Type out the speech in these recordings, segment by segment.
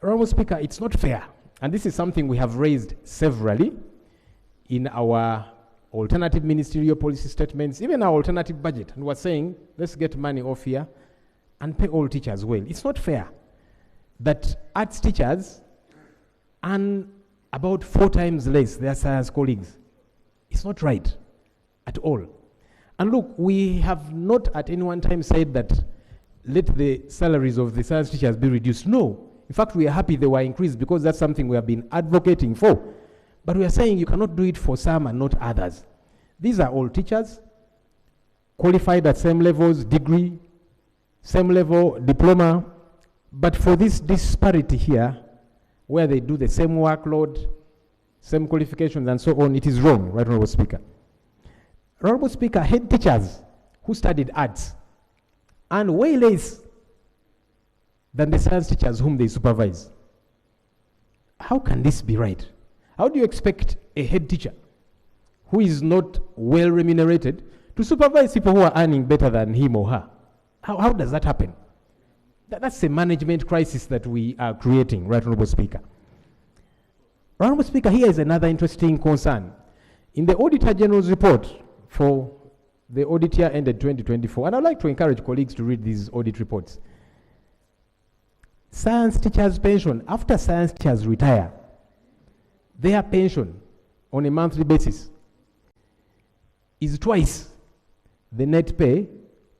Honorable Speaker, it's not fair. And this is something we have raised severally in our alternative ministerial policy statements, even our alternative budget. And we're saying, let's get money off here and pay all teachers well. It's not fair that arts teachers earn about 4 times less their science colleagues. It's not right at all. And look, we have not at any one time said that let the salaries of the science teachers be reduced. No. In fact, we are happy they were increased because that's something we have been advocating for. But we are saying you cannot do it for some and not others. These are all teachers, qualified at same levels, degree, same level, diploma. But for this disparity here, where they do the same workload, same qualifications and so on, it is wrong, right, Honorable Speaker. Honorable Speaker, head teachers who studied arts earn way less than the science teachers whom they supervise. How can this be right? How do you expect a head teacher who is not well remunerated to supervise people who are earning better than him or her? How does that happen? That's a management crisis that we are creating, right, Honorable Speaker. Honorable Speaker, here is another interesting concern. In the Auditor General's report for the audit year ended 2024, and I'd like to encourage colleagues to read these audit reports. Science teachers' pension, after science teachers retire, their pension on a monthly basis is twice the net pay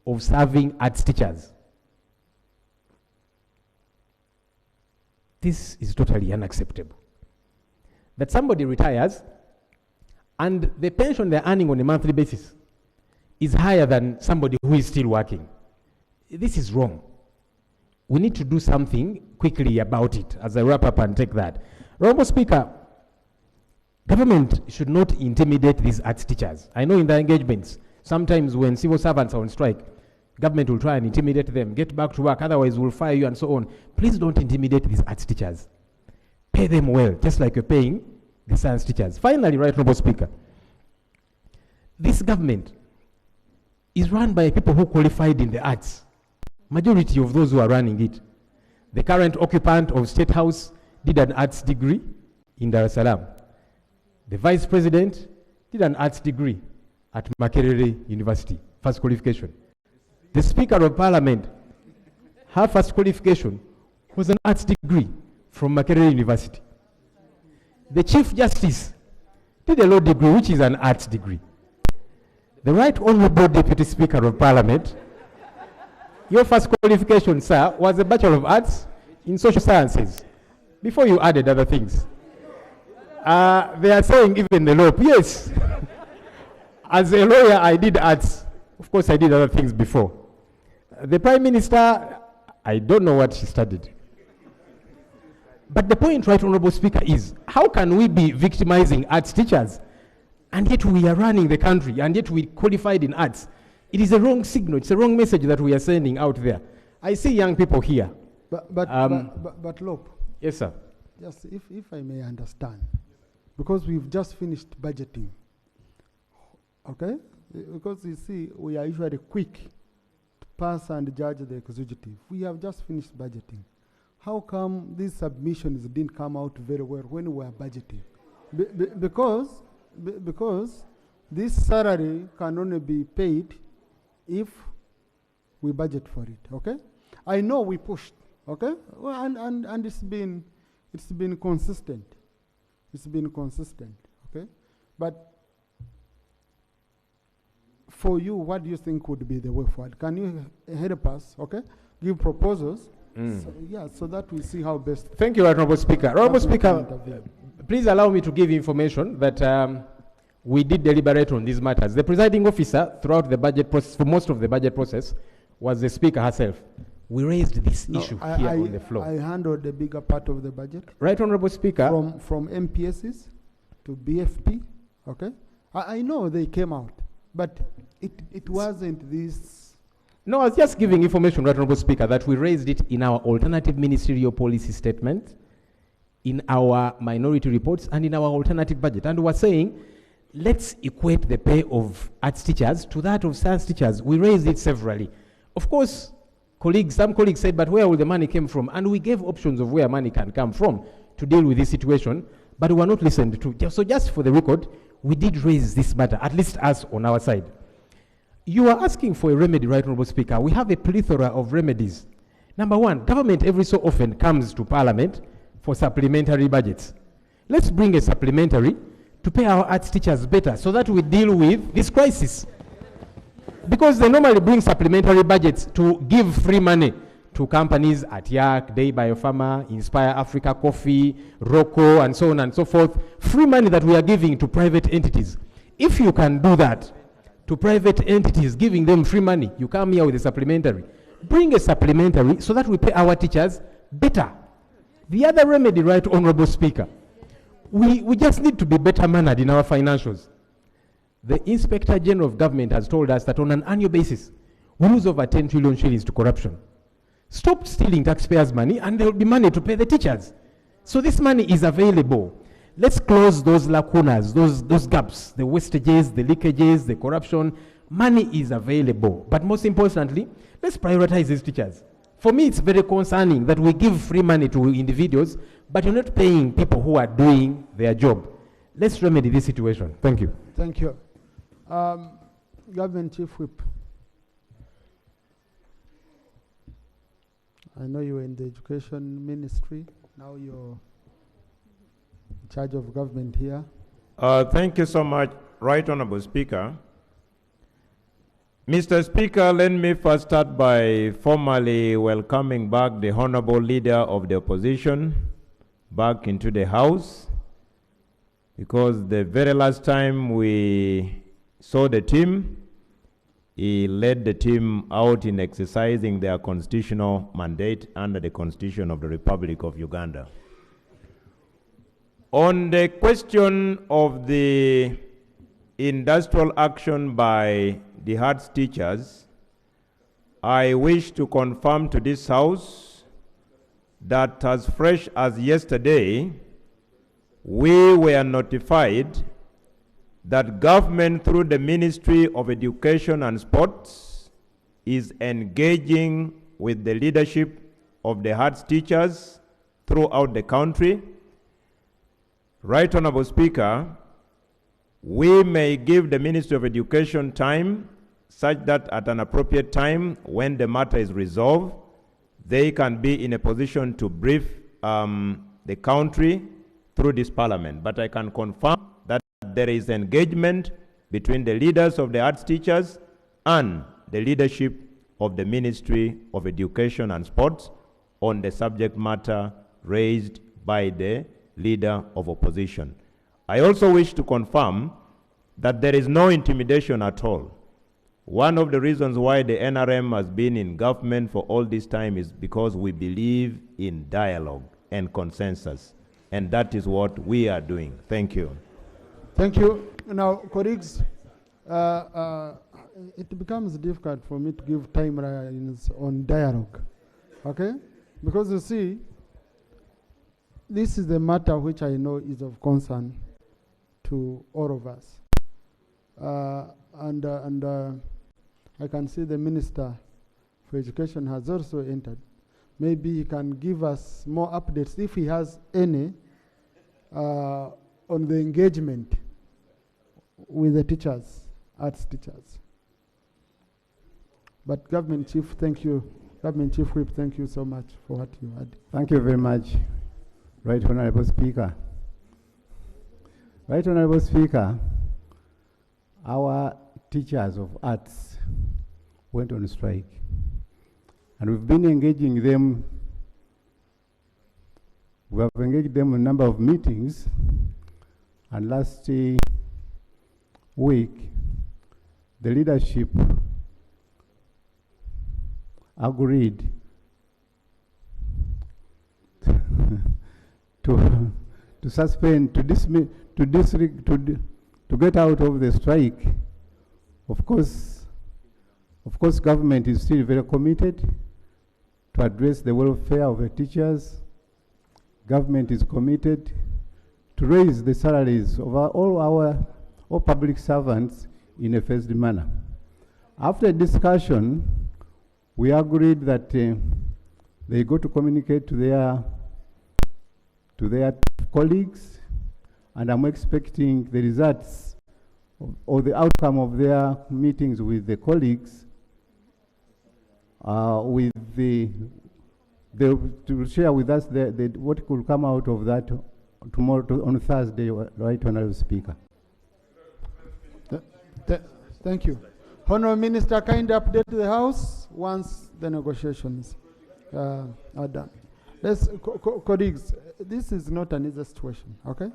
of serving arts teachers. This is totally unacceptable. That somebody retires and the pension they're earning on a monthly basis is higher than somebody who is still working. This is wrong. We need to do something quickly about it as I wrap up and take that. Honorable Speaker, government should not intimidate these arts teachers. I know in their engagements, sometimes when civil servants are on strike, government will try and intimidate them, get back to work, otherwise we'll fire you and so on. Please don't intimidate these arts teachers. Pay them well, just like you're paying the science teachers. Finally, right, Honorable Speaker, this government is run by people who qualified in the arts. Majority of those who are running it. The current occupant of State House did an arts degree in Dar es Salaam. The Vice President did an arts degree at Makerere University, first qualification. The Speaker of Parliament, her first qualification was an arts degree from Makerere University. The Chief Justice did a law degree, which is an arts degree. The Right Honorable Deputy Speaker of Parliament, your first qualification, sir, was a Bachelor of Arts in Social Sciences, before you added other things. They are saying even the LOP. Yes. As a lawyer, I did arts. Of course, I did other things before. The Prime Minister, I don't know what she studied. But the point, right, Honorable Speaker, is how can we be victimizing arts teachers and yet we are running the country and yet we qualified in arts? It is a wrong signal. It's a wrong message that we are sending out there. I see young people here. But LOP. Yes, sir. Just if I may understand, because we've just finished budgeting, okay? Because you see, we are usually quick to pass and judge the executive. We have just finished budgeting. How come these submissions didn't come out very well when we were budgeting? Because this salary can only be paid if we budget for it, okay? I know we pushed, okay? Well, and it's been consistent. It's been consistent, okay? But for you, what do you think would be the way forward? Can you help us, okay? Give proposals, so that we see how best. Thank you, Honorable Speaker. Honorable Speaker, please allow me to give information that we did deliberate on these matters. The presiding officer throughout the budget process, for most of the budget process, was the Speaker herself. We raised this issue here on the floor. I handled the bigger part of the budget. Right, Honorable Speaker. From MPSs to BFP, okay? I know they came out, but it wasn't this. No, I was just giving information, Right Honorable Speaker, that we raised it in our alternative ministerial policy statement, in our minority reports, and in our alternative budget. And we're saying, let's equate the pay of arts teachers to that of science teachers. We raised it severally. Of course, Some colleagues said, but where will the money come from? And we gave options of where money can come from to deal with this situation, but we were not listened to. So just for the record, we did raise this matter, at least us on our side. You are asking for a remedy, Right Honourable Speaker. We have a plethora of remedies. Number one, government every so often comes to Parliament for supplementary budgets. Let's bring a supplementary to pay our arts teachers better so that we deal with this crisis. Because they normally bring supplementary budgets to give free money to companies at Yak, Day Biofarma, Inspire Africa Coffee, Rocco, and so on and so forth. Free money that we are giving to private entities. If you can do that to private entities, giving them free money, you come here with a supplementary. Bring a supplementary so that we pay our teachers better. The other remedy, Right Honourable Speaker, we just need to be better mannered in our financials. The Inspector General of Government has told us that on an annual basis, we lose over 10 trillion shillings to corruption. Stop stealing taxpayers' money and there will be money to pay the teachers. So this money is available. Let's close those lacunas, those gaps, the wastages, the leakages, the corruption. Money is available. But most importantly, let's prioritize these teachers. For me, it's very concerning that we give free money to individuals, but you're not paying people who are doing their job. Let's remedy this situation. Thank you. Thank you. Government Chief Whip. I know you were in the Education Ministry. Now you're in charge of government here. Thank you so much, Right Honourable Speaker. Mr. Speaker, let me first start by formally welcoming back the Honourable Leader of the Opposition back into the House, because the very last time we saw the team, he led the team out in exercising their constitutional mandate under the Constitution of the Republic of Uganda. On the question of the industrial action by the arts teachers, I wish to confirm to this House that as fresh as yesterday, we were notified that government through the Ministry of Education and Sports is engaging with the leadership of the arts teachers throughout the country. Right Honourable Speaker, we may give the Ministry of Education time such that at an appropriate time when the matter is resolved, they can be in a position to brief the country through this Parliament. But I can confirm that there is engagement between the leaders of the arts teachers and the leadership of the Ministry of Education and Sports on the subject matter raised by the Leader of Opposition. I also wish to confirm that there is no intimidation at all. One of the reasons why the NRM has been in government for all this time is because we believe in dialogue and consensus, and that is what we are doing. Thank you. Thank you. Now, colleagues, it becomes difficult for me to give timelines on dialogue, okay? Because you see, this is a matter which I know is of concern to all of us. I can see the Minister for Education has also entered. Maybe he can give us more updates, if he has any, on the engagement with the teachers, arts teachers. But Government Chief, thank you. Government Chief Whip, thank you so much for what you had. Thank you very much, Right Honourable Speaker. Right Honourable Speaker, our teachers of arts went on strike, and we've been engaging them. We have engaged them in a number of meetings, and last week, the leadership agreed to suspend, to get out of the strike. Of course, government is still very committed to address the welfare of the teachers. Government is committed to raise the salaries of all public servants in a phased manner. After discussion, we agreed that they go to communicate to their colleagues, and I'm expecting the results or the outcome of their meetings with the colleagues to share with us what could come out of that tomorrow on Thursday, right, Honorable Speaker. Thank you. Honorable Minister, kindly update the House once the negotiations are done. Colleagues, this is not an easy situation, okay?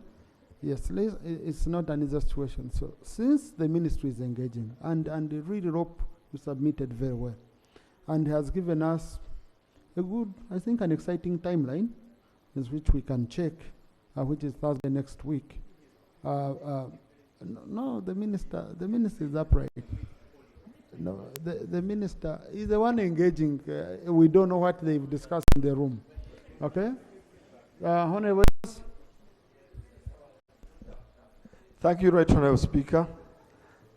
Yes, it's not an easy situation. So since the ministry is engaging, and the really LOP submitted very well, and has given us a good, I think, an exciting timeline, in which we can check, which is Thursday next week. No, the minister is upright. No, the minister is the one engaging. We don't know what they've discussed in the room. Okay? Honorable. Thank you, Right Honorable Speaker.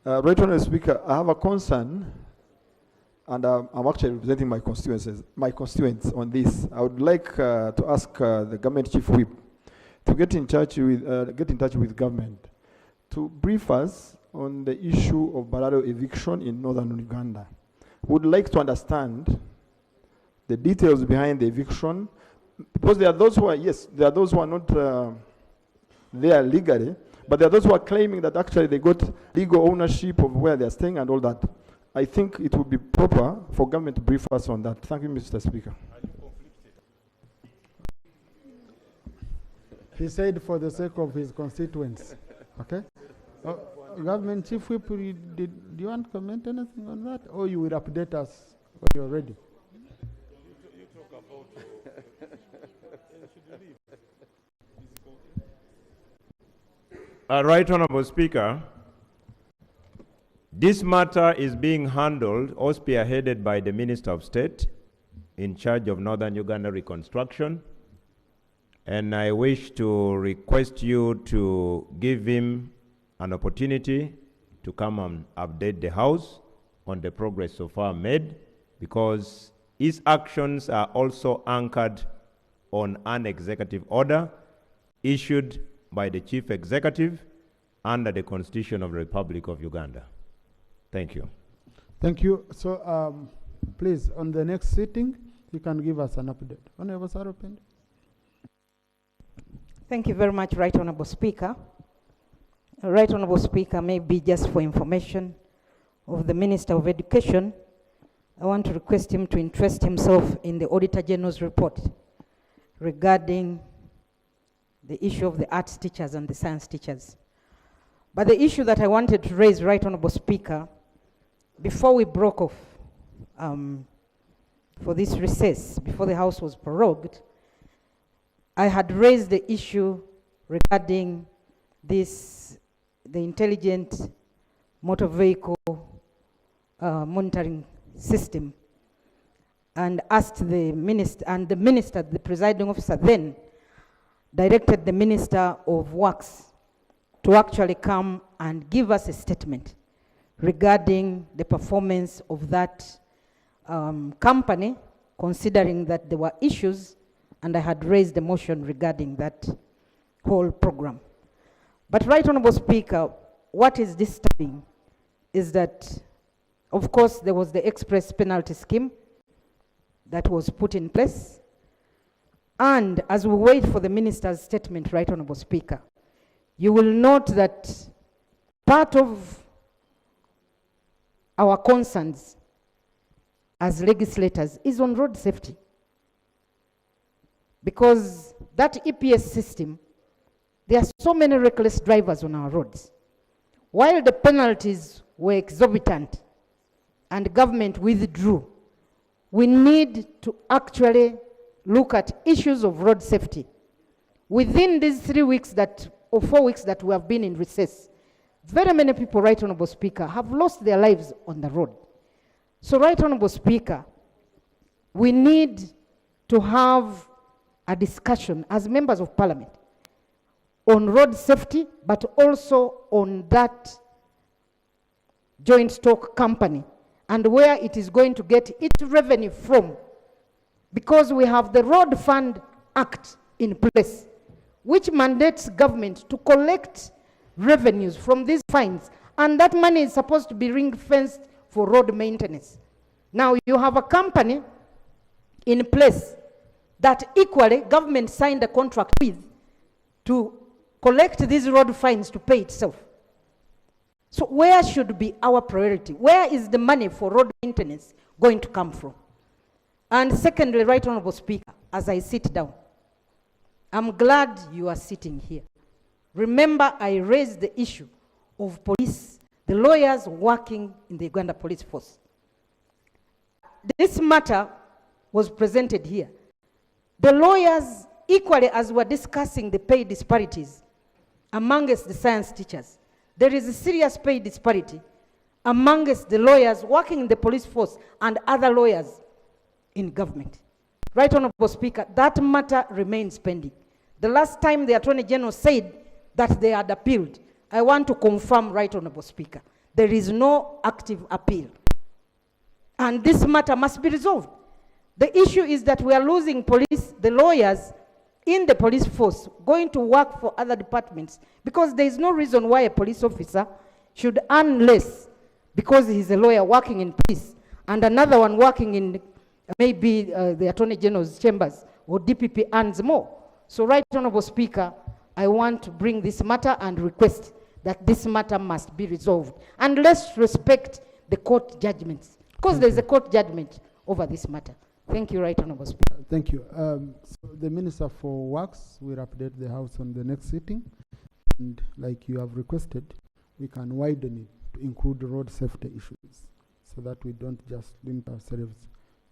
Right Honorable Speaker, I have a concern, and I'm actually representing my constituents on this. I would like to ask the government chief whip to get in touch with government to brief us on the issue of Barado eviction in northern Uganda. Would like to understand the details behind the eviction, because there are those who are, yes, there are those who are not there legally, but there are those who are claiming that actually they got legal ownership of where they are staying and all that. I think it would be proper for government to brief us on that. Thank you, Mr. Speaker. He said for the sake of his constituents. Okay? Government Chief Whip, do you want to comment anything on that? Or you will update us when you're ready? You talk about Right Honorable Speaker, this matter is being handled or spearheaded by the Minister of State in charge of Northern Uganda reconstruction, and I wish to request you to give him an opportunity to come and update the House on the progress so far made, because his actions are also anchored on an executive order issued by the Chief Executive under the Constitution of the Republic of Uganda. Thank you. Thank you. So, please, on the next sitting, you can give us an update. Honorable Saropende. Thank you very much, Right Honorable Speaker. Right Honorable Speaker, maybe just for information of the Minister of Education, I want to request him to interest himself in the Auditor General's report regarding the issue of the arts teachers and the science teachers. But the issue that I wanted to raise, Right Honorable Speaker, before we broke off for this recess, before the House was prorogued, I had raised the issue regarding this, the intelligent motor vehicle monitoring system, and asked the minister, and the minister, the presiding officer then, directed the Minister of Works to actually come and give us a statement regarding the performance of that company, considering that there were issues, and I had raised a motion regarding that whole program. But Right Honorable Speaker, what is disturbing is that, of course, there was the express penalty scheme that was put in place. And as we wait for the minister's statement, Right Honorable Speaker, you will note that part of our concerns as legislators is on road safety. Because that EPS system, there are so many reckless drivers on our roads. While the penalties were exorbitant and government withdrew, we need to actually look at issues of road safety. Within these 3 weeks or 4 weeks that we have been in recess, very many people, Right Honorable Speaker, have lost their lives on the road. So, Right Honorable Speaker, we need to have a discussion as members of Parliament on road safety, but also on that joint stock company and where it is going to get its revenue from, because we have the Road Fund Act in place, which mandates government to collect revenues from these fines, and that money is supposed to be ring-fenced for road maintenance. Now you have a company in place that equally government signed a contract with to collect these road fines to pay itself. So where should be our priority? Where is the money for road maintenance going to come from? And secondly, Right Honorable Speaker, as I sit down, I'm glad you are sitting here. Remember, I raised the issue of police, the lawyers working in the Uganda police force. This matter was presented here. The lawyers, equally as we're discussing the pay disparities amongst the science teachers, there is a serious pay disparity amongst the lawyers working in the police force and other lawyers in government. Right Honorable Speaker, that matter remains pending. The last time the Attorney General said that they had appealed, I want to confirm, Right Honorable Speaker, there is no active appeal. And this matter must be resolved. The issue is that we are losing police, the lawyers in the police force, going to work for other departments, because there is no reason why a police officer should earn less because he's a lawyer working in police, and another one working in maybe the Attorney General's chambers or DPP earns more. So, Right Honorable Speaker, I want to bring this matter and request that this matter must be resolved. And let's respect the court judgments, because there's a court judgment over this matter. Thank you, Right Honorable Speaker. Thank you. So the Minister for Works will update the House on the next sitting. And like you have requested, we can widen it to include road safety issues so that we don't just limit ourselves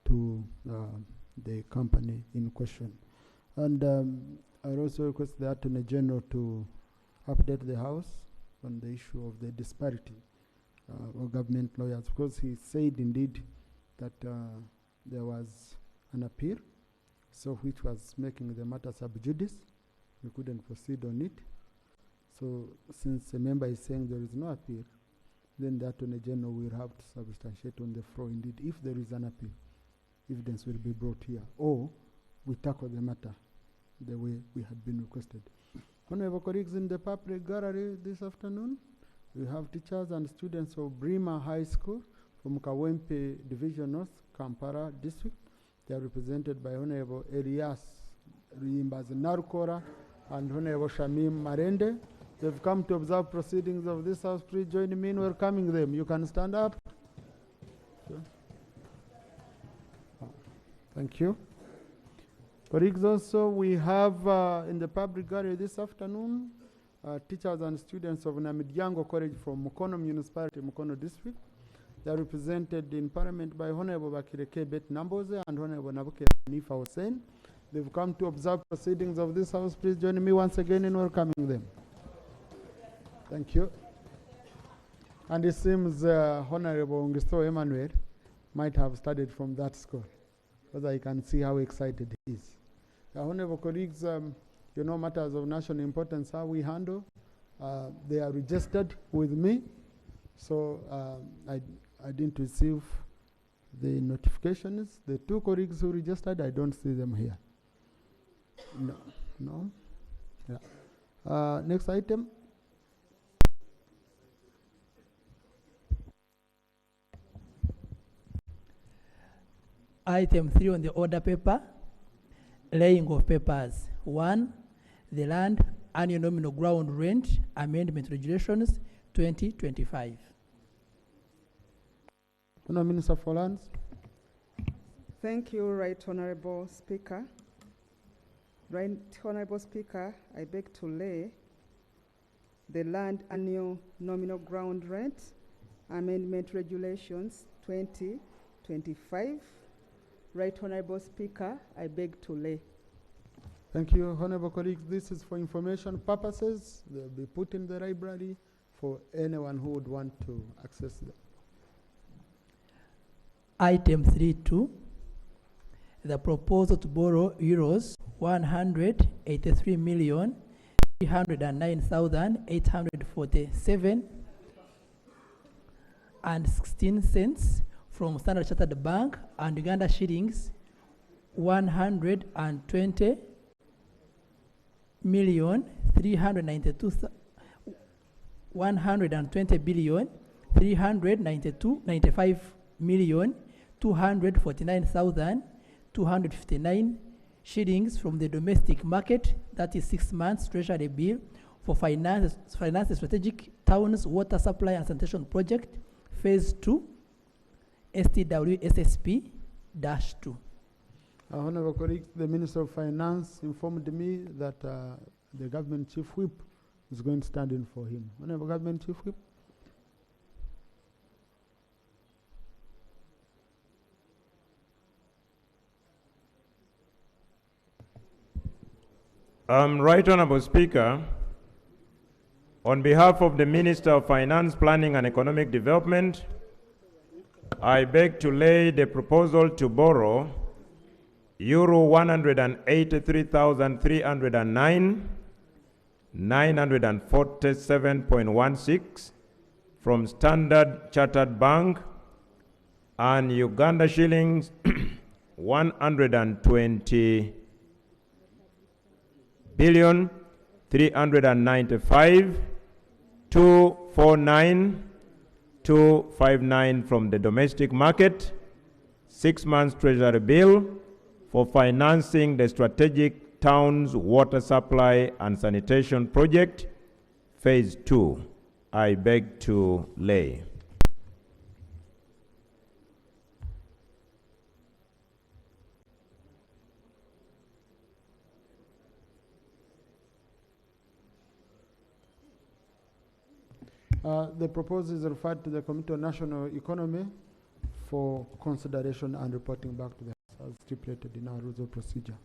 to the company in question. And I also request the Attorney General to update the House on the issue of the disparity of government lawyers, because he said indeed that there was an appeal, so which was making the matter sub judice. We couldn't proceed on it. So since a member is saying there is no appeal, then the Attorney General will have to substantiate on the floor indeed if there is an appeal. Evidence will be brought here, or we tackle the matter the way we had been requested. Honorable colleagues, in the public gallery this afternoon, we have teachers and students of Brima High School from Kawempe Division North, Kampala District. They are represented by Honorable Elias Rimbaz Narukora and Honorable Shamim Marende. They've come to observe proceedings of this House. Please join me in welcoming them. You can stand up. Okay. Thank you. Colleagues, also we have in the public gallery this afternoon teachers and students of Namidyango College from Mukono Municipality, Mukono District. They are represented in Parliament by Honorable Bakireke Bet Namboze and Honorable Nabuke Nifa Hussein. They've come to observe proceedings of this House. Please join me once again in welcoming them. Thank you. And it seems Honorable Ngisto Emmanuel might have studied from that school, because I can see how excited he is. Honorable colleagues, you know matters of national importance, how we handle. They are registered with me, so I didn't receive the notifications. The two colleagues who registered, I don't see them here. No. Yeah. Next item. Item 3 on the order paper, laying of papers. 1, the land annual nominal ground rent amendment regulations 2025. Honourable Minister for Lands. Thank you, Right Honourable Speaker. Right Honourable Speaker, I beg to lay the land annual nominal ground rent amendment regulations 2025. Right Honourable Speaker, I beg to lay. Thank you, Honourable colleagues. This is for information purposes. They'll be put in the library for anyone who would want to access them. Item 3.2, the proposal to borrow euros 183,309,847 and 16 cents from Standard Chartered Bank and Uganda shillings 120 million 120 billion 395 million 249,259 shillings from the domestic market, that is 6 months treasury bill for finance the strategic towns water supply and sanitation project phase 2 STWSSP-2. Honorable colleague, the Minister of Finance informed me that the government chief whip is going to stand in for him. Honorable Government Chief Whip. Right Honorable Speaker, on behalf of the Minister of Finance, Planning and Economic Development, I beg to lay the proposal to borrow Euro 183,309 947.16 from Standard Chartered Bank and Uganda shillings 120 billion 395 249 259 from the domestic market, 6 months treasury bill for financing the strategic towns water supply and sanitation project phase 2. I beg to lay. The proposal is referred to the Committee on National Economy for consideration and reporting back to the House as stipulated in our rules of procedure.